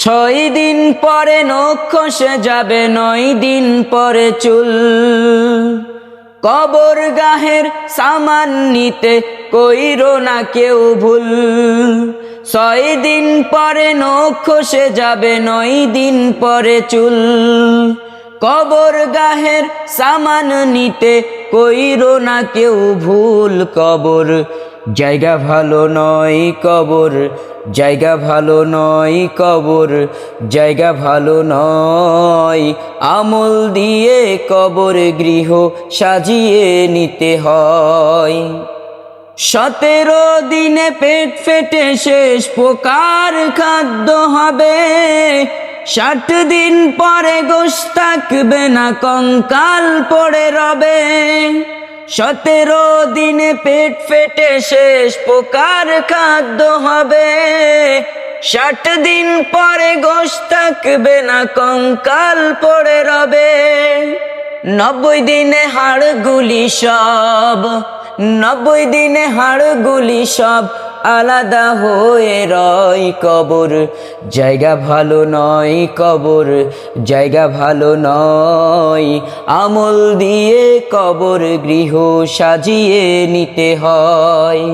6 দিন পরে নখ খসে যাবে, 9 দিন পরে চুল। কবর গাহের সামান নিতে কইরো না কেউ ভুল। 6 দিন পরে নখ খসে যাবে, 9 দিন পরে চুল। কবর গাহের সামান নিতে কইরো না কেউ ভুল। কবর জায়গা ভালো নয়, কবর জায়গা ভালো নয়, কবর জায়গা ভালো নয়। আমল দিয়ে কবর গৃহ সাজিয়ে নিতে হয়। 17 দিনে পেট ফেটে শেষ পোকার খাদ্য হবে। 60 দিন পরে গোশত থাকবে না, কঙ্কাল পড়ে রবে। 17 দিনে পেট ফেটে শেষ পোকার খাদ্য হবে। 60 দিন পরে গোশত থাকবে না, কঙ্কাল পড়ে রবে। 90 দিনে হাড়গুলি সব, 90 দিনে হাড়গুলি সব আলাদা হয়ে রয়। কবর জায়গা ভালো নয়, কবর জায়গা ভালো নয়। আমল দিয়ে কবর গৃহ সাজিয়ে নিতে হয়।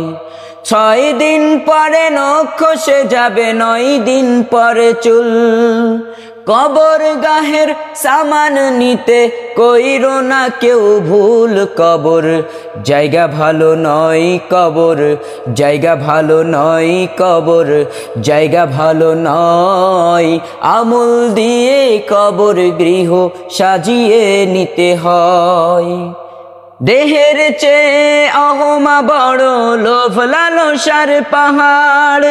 6 দিন পরে নখ খসে যাবে, 9 দিন পরে চুল। কবর গাহের সামান নিতে কইরো না কেউ ভুল। কবর জায়গা ভালো নয়, কবর জায়গা ভালো নয়, কবর জায়গা ভালো নয়। আমল দিয়ে কবর গৃহ সাজিয়ে নিতে হয়। দেহের চেয়ে অহমা বড়, লোভ লালসার পাহাড়।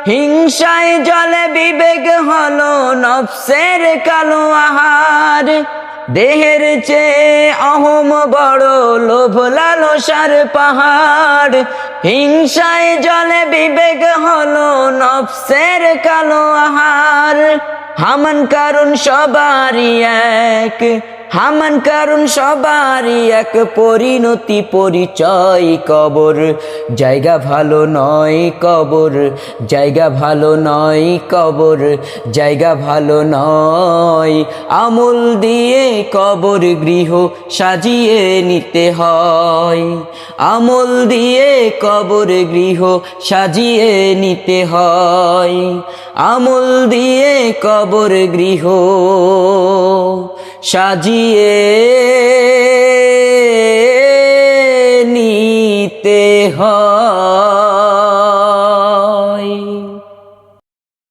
হিংসায় জলে বিবেক হলো নফসের কালো আহার। দেহের চেয়ে অহম বড়, লোভ লালসার পাহাড়। হিংসায় জলে বিবেক হলো নফসের কালো আহার। হামান কারণ সবারই এক, হামান কারণ সবারই এক, পরিণতি পরিচয়। কবর জায়গা ভালো নয়, কবর জায়গা ভালো নয়, কবর জায়গা ভালো নয়। আমল দিয়ে কবর গৃহ সাজিয়ে নিতে হয়। আমল দিয়ে কবর গৃহ সাজিয়ে নিতে হয়। আমল দিয়ে কবর গৃহ সাজিয়ে নিতে হয়।